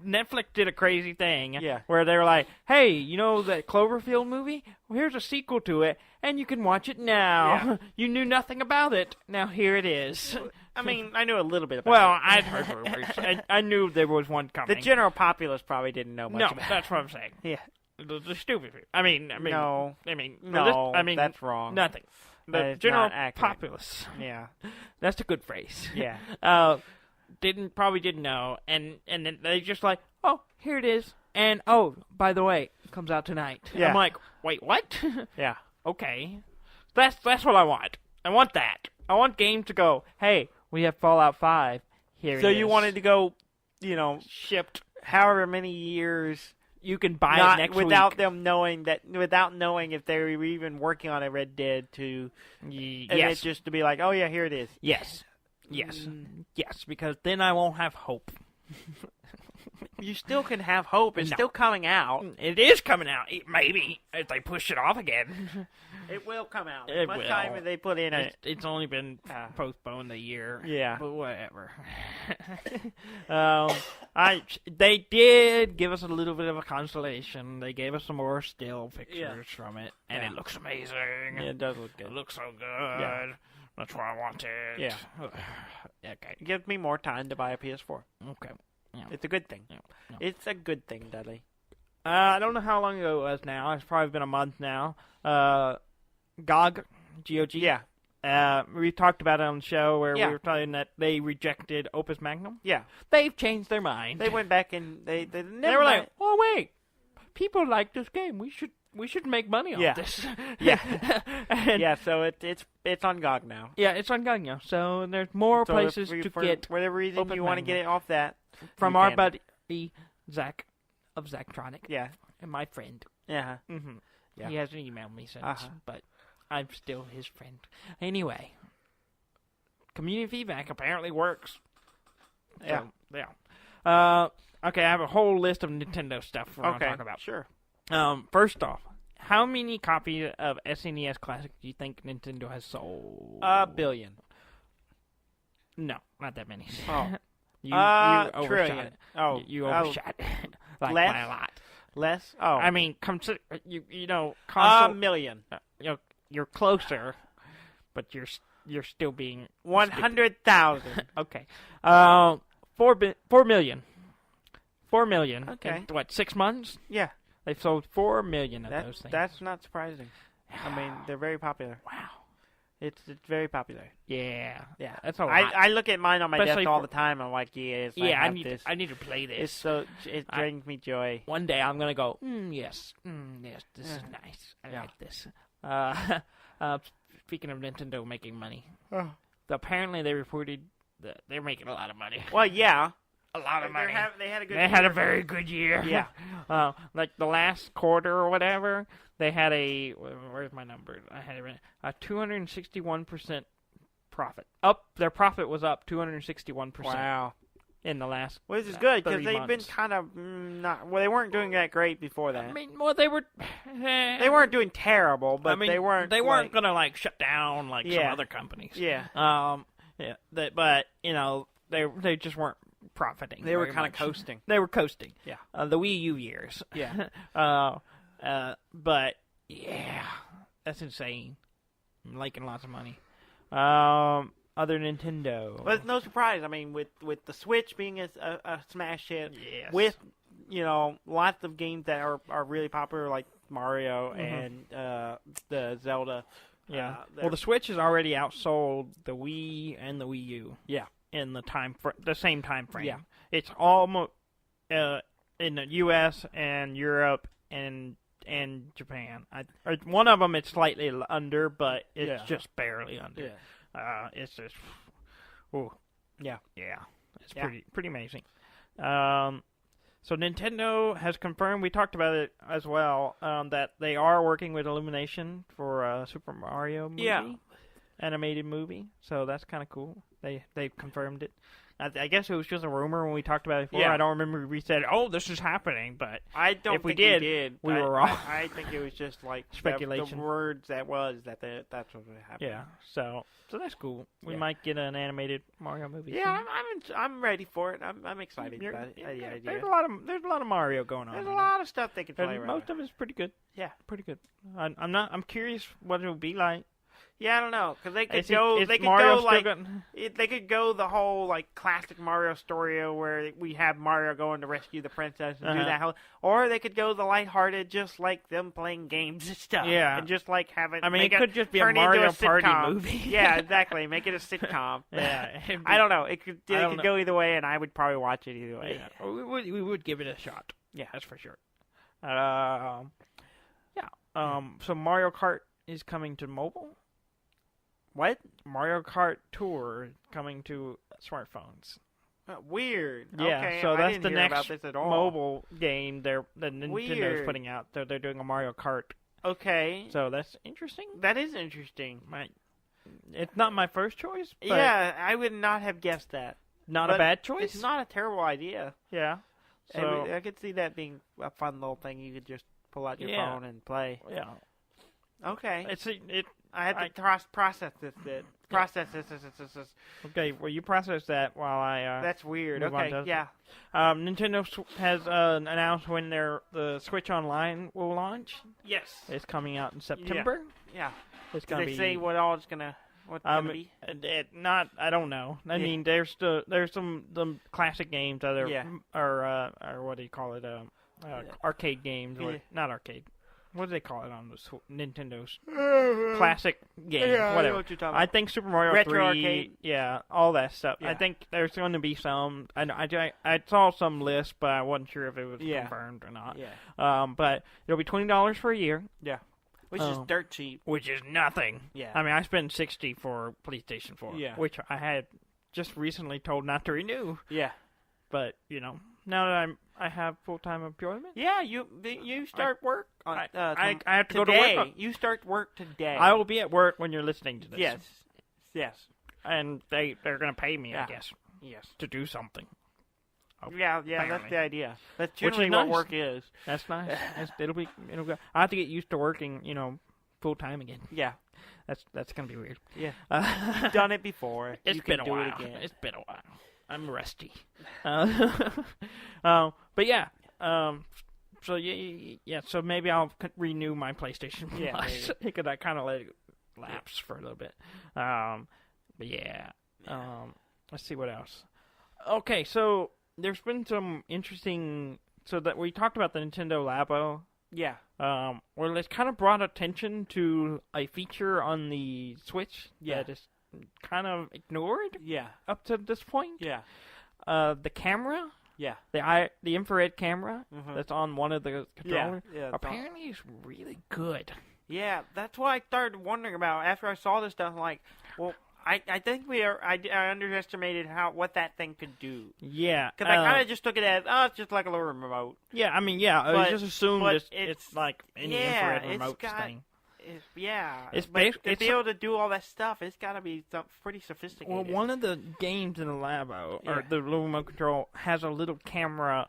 Netflix did a crazy thing where they were like, hey, you know that Cloverfield movie? Well, here's a sequel to it, and you can watch it now. Yeah. You knew nothing about it. Now here it is. I mean, I knew a little bit about it. Well, I'd heard rumors. I knew there was one coming. The general populace probably didn't know much about it. No, that's what I'm saying. Yeah. The stupid people. I mean, no. That's wrong. Nothing. The general populace. Yeah. That's a good phrase. Yeah. Probably didn't know, and then they just like, oh, here it is, and oh, by the way, it comes out tonight. Yeah. I'm like, wait, what? Yeah. Okay. That's what I want. I want that. I want games to go, hey, we have Fallout 5. Here it is. So you wanted to go, shipped however many years. You can buy it next without week. them knowing without knowing if they were even working on a Red Dead 2. Yes. Just to be like, oh yeah, here it is. Yes. Yes, because then I won't have hope. You still can have hope. It's still coming out. It is coming out. Maybe if they push it off again. It will come out. It What will. time have they put in it? It's only been postponed a year. Yeah, but whatever. They did give us a little bit of a consolation. They gave us some more still pictures from it, and it looks amazing. Yeah, it does look good. It looks so good. Yeah. That's what I wanted. Yeah. Okay. Give me more time to buy a PS4. Okay. Yeah. It's a good thing. Yeah. It's a good thing, Dudley. I don't know how long ago it was now. It's probably been a month now. GOG, G-O-G. Yeah. We talked about it on the show where Yeah. we were talking that they rejected Opus Magnum. Yeah. They've changed their mind. They went back and they They were like, "Oh wait, people like this game. We should make money off this." Yeah. And, yeah. So it's on GOG now. yeah, it's on GOG now. So there's more So places if to for get whatever reason Opus you want to Magnum. get it off that from you our can. buddy Zach of Zachtronic. Yeah. And my friend. Yeah. Mm-hmm. Yeah. He hasn't emailed me since, Uh-huh. but I'm still his friend. Anyway, community feedback apparently works. Yeah. So, yeah. Okay, I have a whole list of Nintendo stuff we're going to talk about. Sure. First off, how many copies of SNES Classic do you think Nintendo has sold? 1 billion. No, not that many. Oh. you overshot trillion. it. Oh. You overshot it. Like Less? by a lot. Less? Oh. I mean, you know, console. 1 million. You're closer, but you're still being 100,000. okay. 4 million. 4 million. Okay. In, what, 6 months? Yeah. They've sold 4 million of those things. That's not surprising. I mean, they're very popular. Wow. It's very popular. Yeah. Yeah. That's a lot. I look at mine on my Especially desk all for- the time. I'm like, yes, yeah, I have this. I need to play this. It's so it brings me joy. One day I'm gonna go. Yes, this is nice. I like this. Speaking of Nintendo making money, apparently they reported that they're making a lot of money. Well, yeah, a lot of money. They had a good. They had a very good year. Yeah. Like the last quarter or whatever, they had a. Where's my number? I had it written. A 261% profit. Their profit was up 261%. Wow. In the last. Well, this is good because 30 they've been months. kind of not. Well, they weren't doing that great before that. I mean, well, they were. They weren't doing terrible, but I mean, they weren't. They weren't like, gonna shut down like some other companies. Yeah. Yeah. But you know, they just weren't profiting. They were very kind of much. coasting. They were coasting. Yeah. The Wii U years. Yeah. But yeah, that's insane. I'm making lots of money. Other Nintendo. But it's no surprise. I mean, with the Switch being a smash hit, Yes. with lots of games that are really popular like Mario and the Zelda. Yeah. Well, the Switch has already outsold the Wii and the Wii U. Yeah. In the same time frame. Yeah. It's almost in the U.S. and Europe and Japan. One of them it's slightly under, but it's just barely under. Yeah. It's just, oh, Yeah. it's pretty amazing. So Nintendo has confirmed. We talked about it as well. That they are working with Illumination for a Super Mario movie, animated movie. So that's kind of cool. They confirmed it. I guess it was just a rumor when we talked about it before. Yeah. I don't remember if we said, "Oh, this is happening," but I don't if we think did, we were wrong. I think it was just like Speculation. The words that that's what happened. Yeah. So that's cool. We might get an animated Mario movie. Yeah, soon. I'm ready for it. I'm excited about it. There's a lot of Mario going on. There's a lot of stuff they can play. And most of it's pretty good. Yeah, pretty good. I'm curious what it will be like. Yeah, I don't know because they could Is go. is They could Mario go still like gonna- they could go the whole like classic Mario story where we have Mario going to rescue the princess and do that whole. Or they could go the lighthearted, just like them playing games and stuff. Yeah. and just like have it. I mean, make it could just be a turn into Mario sitcom. Party movie. Yeah, exactly. Make it a sitcom. Yeah. I don't know. It could I don't go either way, and I would probably watch it either way. Yeah. We would give it a shot. Yeah. That's for sure. So Mario Kart is coming to mobile. What? Mario Kart Tour coming to smartphones. Weird. Yeah, Okay, so I that's didn't the hear next about this at all. mobile game that Nintendo's Weird. putting out. They're doing a Mario Kart. Okay. So that's interesting. That is interesting. It's not my first choice, but Yeah, I would not have guessed that. not But a bad choice. It's not a terrible idea. Yeah. So I could see that being a fun little thing you could just pull out your Yeah. phone and play. yeah, Okay. it. I had to process this. Process this. Okay, well you process that while I. That's weird. move on Okay, to- yeah. Nintendo has announced when the Switch Online will launch. Yes. It's coming out in September. Yeah. It's Did gonna they be. say what's gonna be? I don't know. I mean, there's some classic games that are what do you call it? Arcade games, or Yeah. not arcade. what do they call it on Nintendo's classic game? Yeah, I know whatever. what you're talking I about. think Super Mario Retro 3, arcade. yeah, all that stuff. Yeah. I think there's going to be some. I saw some lists, but I wasn't sure if it was confirmed or not. Yeah. But it'll be $20 for a year. Yeah. Which is dirt cheap. Which is nothing. Yeah. I mean, I spent $60 for PlayStation 4. Yeah. Which I had just recently told not to renew. Yeah. But now that I have full-time employment. Yeah, you start work on I have to today. go to work. You start work today. I will be at work when you're listening to this. Yes. And they're going to pay me, I guess. Yes. To do something. Yeah, apparently. that's the idea. That's Which generally is what nice. work is. That's nice. It'll go. I have to get used to working, full-time again. Yeah. That's going to be weird. Yeah. You've done it before. It's you been can a do while. it again. It's been a while. I'm rusty. But yeah. So yeah. So maybe I'll renew my PlayStation Plus because I kind of let it lapse for a little bit. But yeah. Let's see what else. Okay, so there's been some interesting. So that we talked about the Nintendo Labo. Yeah. Well, it's kind of brought attention to a feature on the Switch that is kind of ignored. Yeah. Up to this point. Yeah. The camera. Yeah. The infrared camera that's on one of the controllers. Yeah. Apparently, is really good. Yeah, that's what I started wondering about after I saw this stuff. I'm like, well, I think I underestimated what that thing could do. Yeah, because I kind of just took it as it's just like a little remote. Yeah, I mean, I just assumed it's like any infrared remote thing. To be able to do all that stuff, it's got to be pretty sophisticated. Well, one of the games in the Labo or the little remote control has a little camera.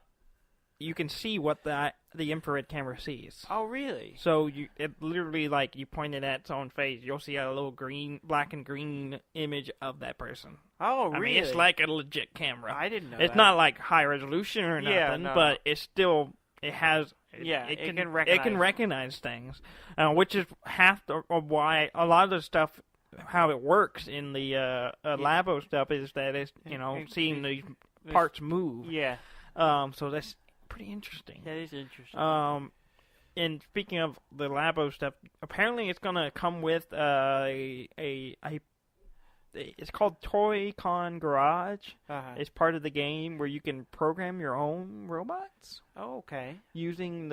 You can see what the infrared camera sees. Oh, really? So it literally, like, you point it at its own face, you'll see a little black and green image of that person. Oh, really? I mean, it's like a legit camera. I didn't know It's not like high resolution or nothing, but it's still, it has... it can recognize things, which is half of why a lot of the stuff, how it works in the Labo stuff is that it's, seeing these parts move. Yeah. So that's pretty interesting. That is interesting. And speaking of the Labo stuff, apparently it's gonna come with it's called Toy-Con Garage. It's part of the game where you can program your own robots. Oh, okay. Using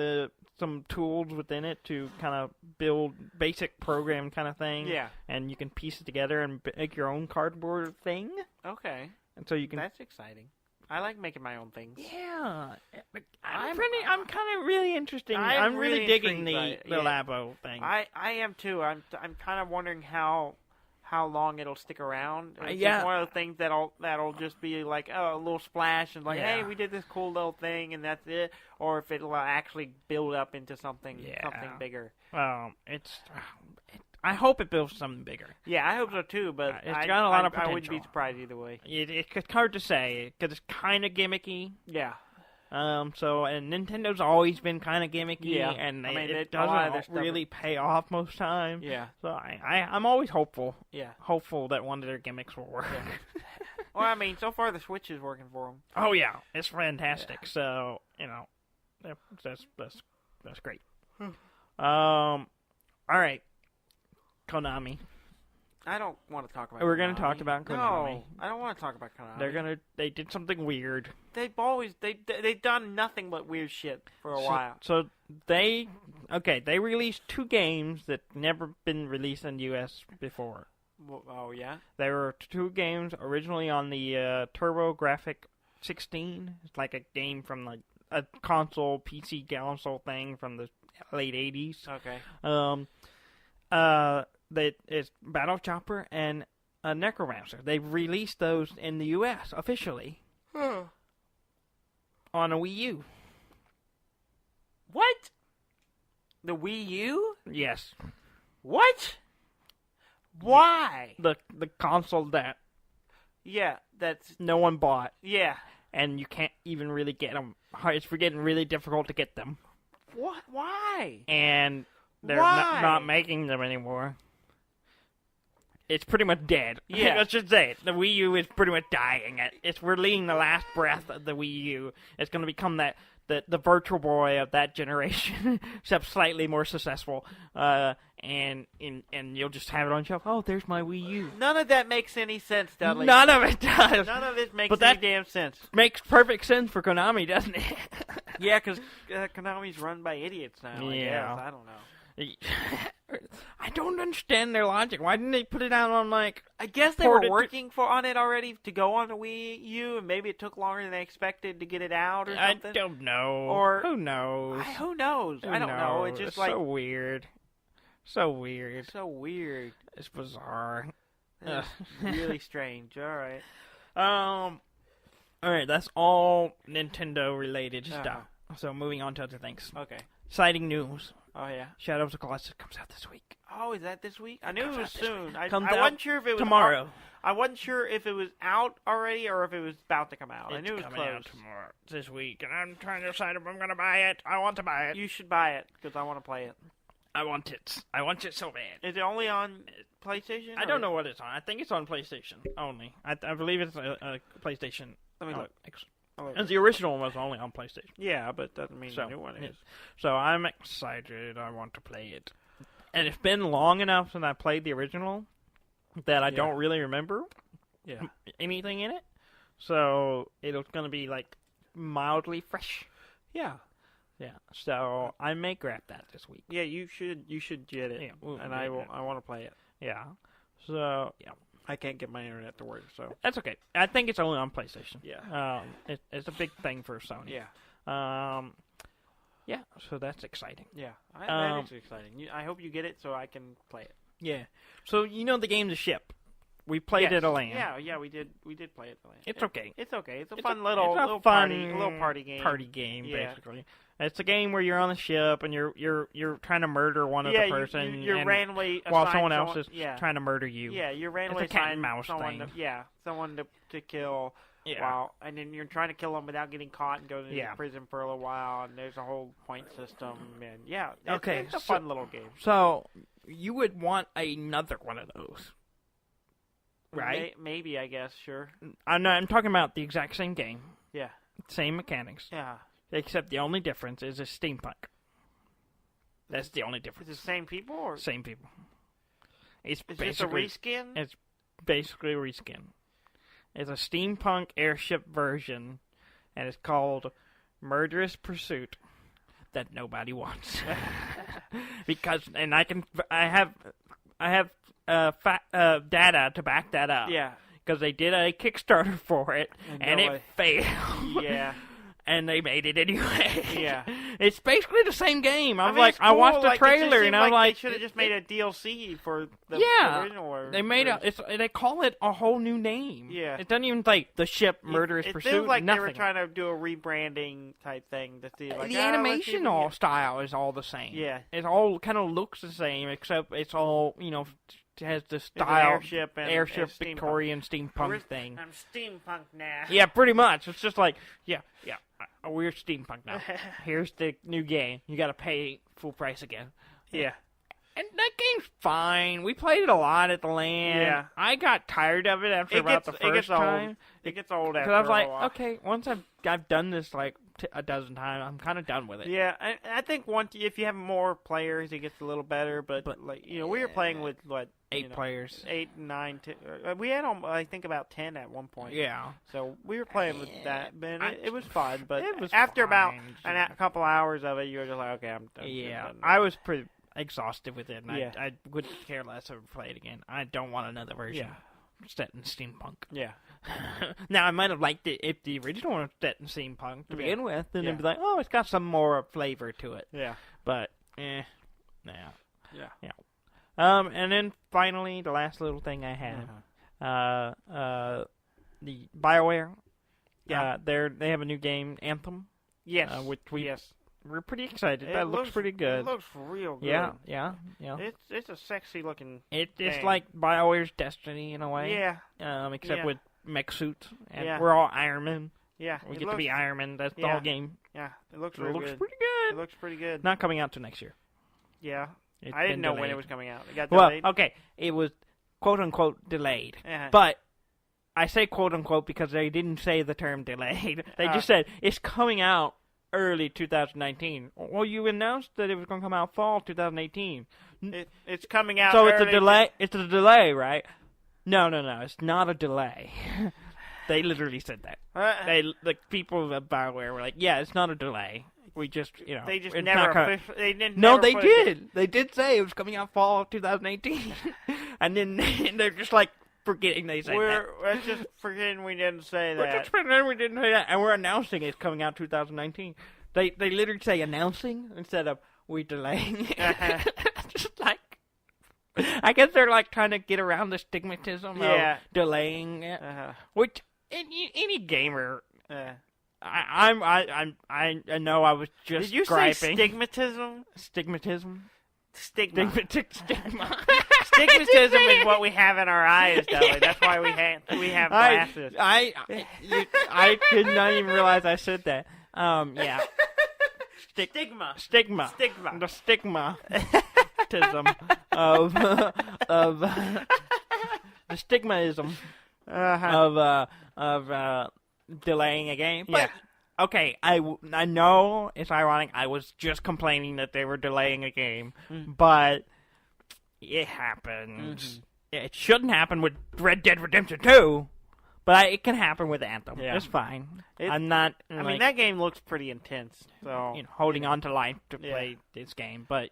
some tools within it to kind of build basic program kind of thing. Yeah. And you can piece it together and make your own cardboard thing. Okay. And so you can. That's exciting. I like making my own things. Yeah, I'm kind of really interested. I'm really digging the Labo thing. I am too. I'm kind of wondering how long it'll stick around. It's just one of the things that'll just be like a little splash and like, hey, we did this cool little thing and that's it, or if it'll actually build up into something bigger. I hope it builds something bigger. Yeah, I hope so too, but it's got a lot of potential. I wouldn't be surprised either way. It's hard to say, because it's kind of gimmicky. Yeah. And Nintendo's always been kind of gimmicky, and it doesn't really pay off most time. Yeah. So I'm always hopeful. Yeah. Hopeful that one of their gimmicks will work. Yeah. Well, I mean, so far the Switch is working for them. Oh yeah, it's fantastic. Yeah. So that's great. All right. Konami. I don't want to talk about. We're going to talk about Konami. No, I don't want to talk about Konami. They did something weird. They've done nothing but weird shit for a while. So they released two games that never been released in the U.S. before. Oh yeah. There were two games originally on the TurboGrafx 16. It's like a game from like a PC console thing from the late 80s. Okay. That is Battle Chopper and Necromancer. They've released those in the U.S. officially on a Wii U. What? The Wii U? Yes. What? Why? The console that that's no one bought. Yeah. And you can't even really get them. It's getting really difficult to get them. What? Why? And they're not making them anymore. It's pretty much dead. Yeah. Let's just say it. The Wii U is pretty much dying. We're leading the last breath of the Wii U. It's going to become that the Virtual Boy of that generation, except slightly more successful. And you'll just have it on shelf. Oh, there's my Wii U. None of that makes any sense, Dudley. None of it does. None of it makes any damn sense. Makes perfect sense for Konami, doesn't it? Yeah, because Konami's run by idiots now. Yeah. I don't know. I don't understand their logic. Why didn't they put it out on, like... I guess they were working on it already to go on the Wii U, and maybe it took longer than they expected to get it out or something. I don't know. Or who knows? Who knows? I don't know. It's just so weird. So weird. So weird. It's bizarre. It's really strange. All right. Alright, that's all Nintendo-related stuff. So moving on to other things. Okay. Exciting news. Oh, yeah? Shadow of the Colossus comes out this week. Oh, is that this week? I knew it was soon. I wasn't sure if it was tomorrow. I wasn't sure if it was out already or if it was about to come out. I knew it was close. Out tomorrow, this week, and I'm trying to decide if I'm going to buy it. I want to buy it. You should buy it, because I want to play it. I want it. I want it so bad. Is it only on PlayStation? I don't know what it's on. I think it's on PlayStation only. I believe it's a PlayStation. Let me look. And the original one was only on PlayStation. Yeah, but doesn't mean the new one is. So I'm excited. I want to play it. And it's been long enough since I played the original that I don't really remember anything in it. So it's going to be like mildly fresh. Yeah. Yeah. So I may grab that this week. Yeah, you should get it. Yeah, and I want to play it. Yeah. So, yeah. I can't get my internet to work, so that's okay. I think it's only on PlayStation. Yeah. It's a big thing for Sony. Yeah. Yeah. So that's exciting. Yeah. That is exciting. I hope you get it so I can play it. Yeah. So the game The Ship. We played it a land. Yeah. We did play it a land. It's okay. It's okay. It's a fun little party game. Party game, basically. It's a game where you're on a ship and you're trying to murder one other person. You're randomly while someone else is trying to murder you. Yeah, you're randomly it's a cat and mouse someone thing. someone to kill. Yeah. And then you're trying to kill them without getting caught and go to prison for a little while. And there's a whole point system. And it's a fun little game. So you would want another one of those, right? Maybe, I guess. Sure. I'm talking about the exact same game. Yeah. Same mechanics. Yeah. Except the only difference is a steampunk. That's the only difference. Is it the same people? Or? Same people. Is this a reskin? It's basically a reskin. It's a steampunk airship version, and it's called Murderous Pursuit that nobody wants. I have data to back that up. Yeah. Because they did a Kickstarter for it, and it failed. Yeah. And they made it anyway. Yeah. It's basically the same game. I watched the trailer and I'm like, they should have just made a DLC for the original. They made they call it a whole new name. Yeah. It doesn't even like The Ship, Murderous Pursuit. It feels like nothing. they were trying to do a rebranding type thing to see the animation style is all the same. Yeah. It all kind of looks the same except it's all it has the style airship Victorian steampunk thing. I'm steampunk now. Yeah, pretty much. It's just like we're steampunk now. Here's the new game. You got to pay full price again. Yeah. And that game's fine. We played it a lot at the LAN. Yeah. I got tired of it after about the first time. It gets old after a while. Because I was like, while. Okay, once I've done this like a dozen times, I'm kind of done with it. Yeah, I think if you have more players, it gets a little better. But we were playing with 8 players, 8, 9, 10. We had I think about 10 at one point. Yeah. So we were playing with that, but it was fun. But it was after fine. about a couple hours of it, you were just like, okay, I'm done. Yeah, I was pretty exhausted with it, and I would care less if I play it again. I don't want another version set in steampunk. Yeah. Now, I might have liked it if the original was set in steampunk to begin with, then it'd be like, oh, it's got some more flavor to it. Yeah. But, Yeah. And then finally, the last little thing I had, the BioWare. Yeah. They have a new game, Anthem. Yes. Which we're pretty excited. That looks pretty good. It looks real good. Yeah. It's a sexy looking. It's like BioWare's Destiny in a way. Yeah. Except with mech suits, and we're all Iron Man. Yeah. We get to be Iron Man. That's the whole game. Yeah. It looks pretty good. It looks pretty good. Not coming out till next year. Yeah. I didn't know when it was coming out. It got delayed. Well, okay, it was quote unquote delayed, but I say quote unquote because they didn't say the term delayed. They just said it's coming out early 2019. Well, you announced that it was going to come out fall 2018. It's coming out. So it's a delay. It's a delay, right? No. It's not a delay. They literally said that. The people of BioWare were like, "Yeah, it's not a delay. We just, They just never. They didn't. No, they did. They did say it was coming out fall of 2018, and then they're just like forgetting they said that. We're just forgetting we didn't say that. We're just pretending we didn't say that, and we're announcing it's coming out 2019. They literally say announcing instead of we delaying it. Just like, I guess they're like trying to get around the stigmatism of delaying it, which any gamer. I know I was just Did you griping. say stigmatism? Stigmatism? Stigma. Stigma. Stigmatism is what we have in our eyes, Dudley. That's why we have glasses. I did not even realize I said that. Yeah. Stigma. Stigma. Stigma. The stigmatism of the stigmaism of delaying a game. But, okay, I know it's ironic. I was just complaining that they were delaying a game, but it happens. It shouldn't happen with Red Dead Redemption 2, but it can happen with Anthem. Yeah. It's fine. I'm not. I mean, that game looks pretty intense. So holding on to life to play this game, but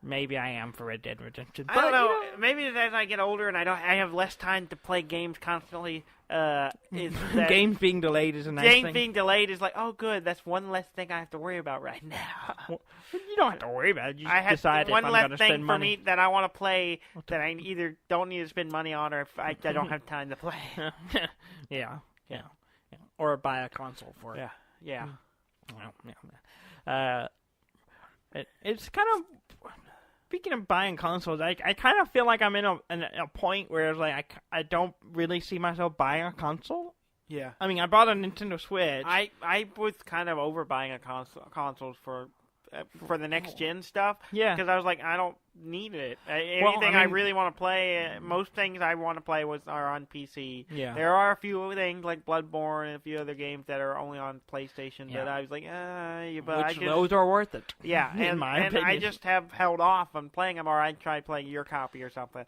maybe I am for Red Dead Redemption. I don't know. Maybe as I get older and I have less time to play games constantly. Games being delayed is a nice thing. Games being delayed is like, oh, good. That's one less thing I have to worry about right now. Well, you don't have to worry about it. You just decide one if I'm less going to thing spend for money. me that I want to play that I either don't need to spend money on or if I don't have time to play. Yeah. Or buy a console for it. Yeah. Well, it's kind of. Speaking of buying consoles, I kind of feel like I'm in a point where it's like I don't really see myself buying a console. Yeah. I mean, I bought a Nintendo Switch. I was kind of over buying a consoles for the next gen stuff. Yeah. Because I was like, I don't need it. Anything I really want to play, most things I want to play are on PC. Yeah. There are a few things like Bloodborne and a few other games that are only on PlayStation that I was like, but those are worth it. Yeah, in my opinion. I just have held off on playing them, or I tried playing your copy or something.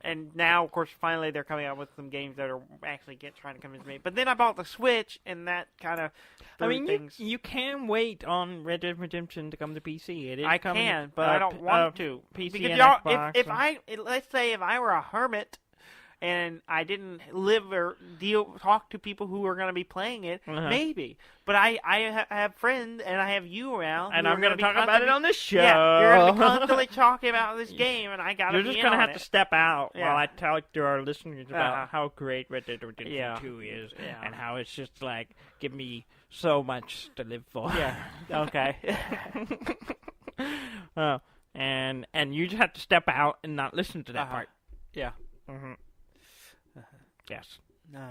And now, of course, finally they're coming out with some games that are actually trying to convince me. But then I bought the Switch, and that kind of things. You can wait on Red Dead Redemption to come to PC. I can, but I don't want to. PC because and Xbox. Let's say if I were a hermit and I didn't live or talk to people who are going to be playing it, maybe. But I have friends and I have you around, and I'm going to talk about it on this show. Yeah, you're going to be constantly talking about this game, and I got to. You're just going to have to step out while I tell to our listeners about how great Red Dead Redemption 2 is, and how it's just like give me so much to live for. Yeah. Okay. And you just have to step out and not listen to that part. Yeah. Yes.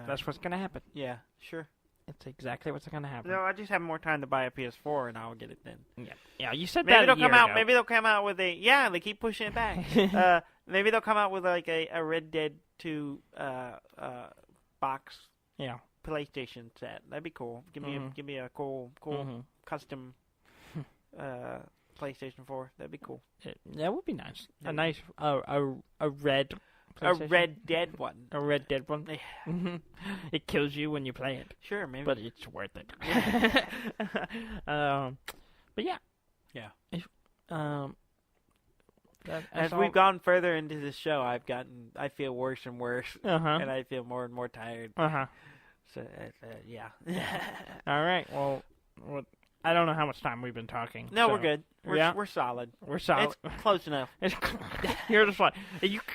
That's what's going to happen. Yeah, sure. It's exactly what's going to happen. No, I just have more time to buy a PS4 and I'll get it then. Yeah, you said maybe that a year ago. Maybe they'll come out with they keep pushing it back. Maybe they'll come out with like a Red Dead 2 box PlayStation set. That'd be cool. Give me a cool custom PlayStation 4. That'd be cool. That would be nice. A nice a red A Red Dead one. A Red Dead one? Yeah. It kills you when you play it. Sure, maybe. But it's worth it. But yeah. Yeah. As we've gone further into this show, I feel worse and worse. And I feel more and more tired. So, yeah. All right. Well, I don't know how much time we've been talking. No, we're good. We're solid. We're solid. It's close enough. You're just like,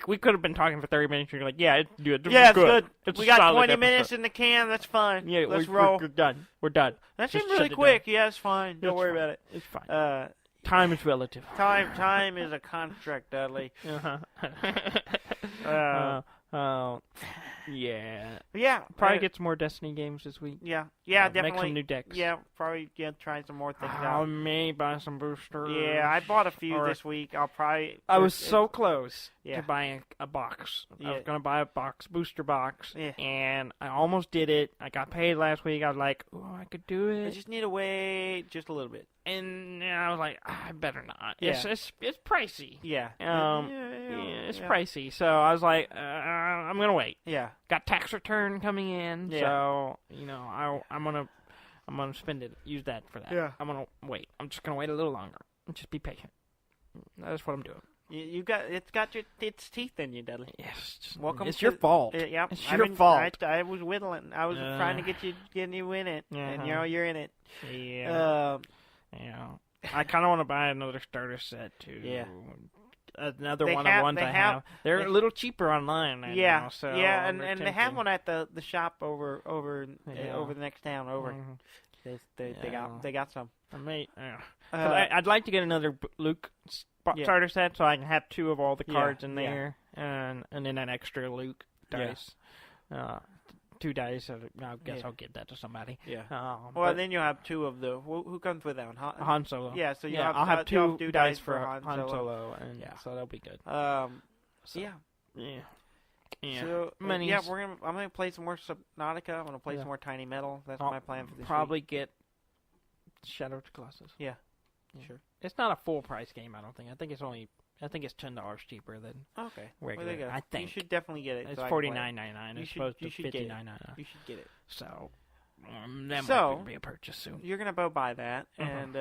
we could have been talking for 30 minutes. You're like, yeah, it's good. It's good. We got 20 minutes in the can. That's fine. Yeah, let's roll. We're done. We're done. That seems really quick. Yeah, it's fine. Don't worry about it. It's fine. Time is relative. Time is a construct, Dudley. Yeah. Yeah. Probably get some more Destiny games this week. Yeah. Yeah, definitely. Make some new decks. Yeah, probably try some more things I out. may buy some boosters. Yeah, I bought a few this week. I'll probably... I was so close to buying a box. Yeah. I was going to buy a booster box, yeah. and I almost did it. I got paid last week. I was like, oh, I could do it. I just need to wait just a little bit. And I was like, I better not. Yeah. It's pricey. Yeah. It's pricey. So I was like, I'm gonna wait. Yeah. Got tax return coming in. Yeah. So I'm gonna spend it. Use that for that. Yeah. I'm gonna wait. I'm just gonna wait a little longer. Just be patient. That's what I'm doing. It's got its teeth in you, Dudley. Yes. Welcome. It's your fault. Yeah. It's your fault. I was whittling. I was trying to get you in it, and you're in it. Yeah. I kind of want to buy another starter set too. Yeah. Another one of ones I have. They're a little cheaper online now. So and they have one at the shop over the next town over. Mm-hmm. They got some. I'd like to get another Luke starter set so I can have 2 of all the cards in there, and then an extra Luke dice. 2 dice. I guess I'll get that to somebody. Yeah. Well, then you'll have 2 of the who comes with that one? Han Solo. Yeah. So I'll have 2 dice for Han Solo, and so that'll be good. So, I'm gonna play some more Subnautica. I'm gonna play some more Tiny Metal. That's my plan for this probably week. Get Shadow of the Colossus. Yeah. Sure. It's not a full price game, I don't think. I think it's $10 cheaper than regular. Well, I think you should definitely get it. It's $49.99 as opposed to $59.99. You should get it. So that might be a purchase soon. You're gonna go buy that, and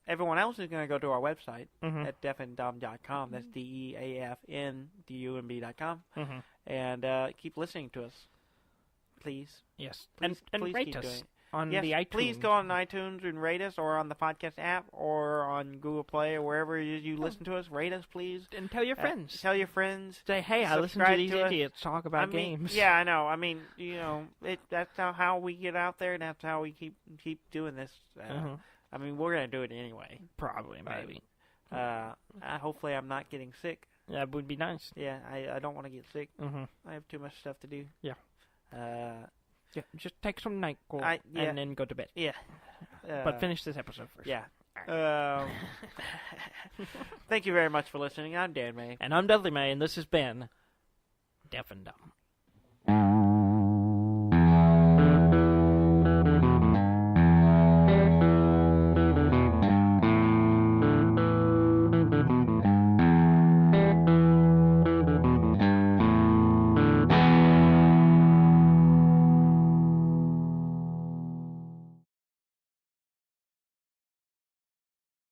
everyone else is gonna go to our website at deafandumb.com. That's DEAFNDUMB.com, and keep listening to us, please. Yes, please, and please rate keep us. doing it. On the iTunes. Please go on iTunes and rate us, or on the podcast app, or on Google Play, or wherever you listen to us. Rate us, please. And tell your friends. Tell your friends. Say, hey, I listen to these idiots talk about games. Yeah, I know. I mean, that's how we get out there, and that's how we keep doing this. I mean, we're going to do it anyway. Probably, maybe. Hopefully I'm not getting sick. That would be nice. Yeah, I don't want to get sick. I have too much stuff to do. Yeah. Yeah, just take some NyQuil and then go to bed. Yeah. But finish this episode first. Yeah. Thank you very much for listening. I'm Dan May. And I'm Dudley May, and this has been Deaf and Dumb.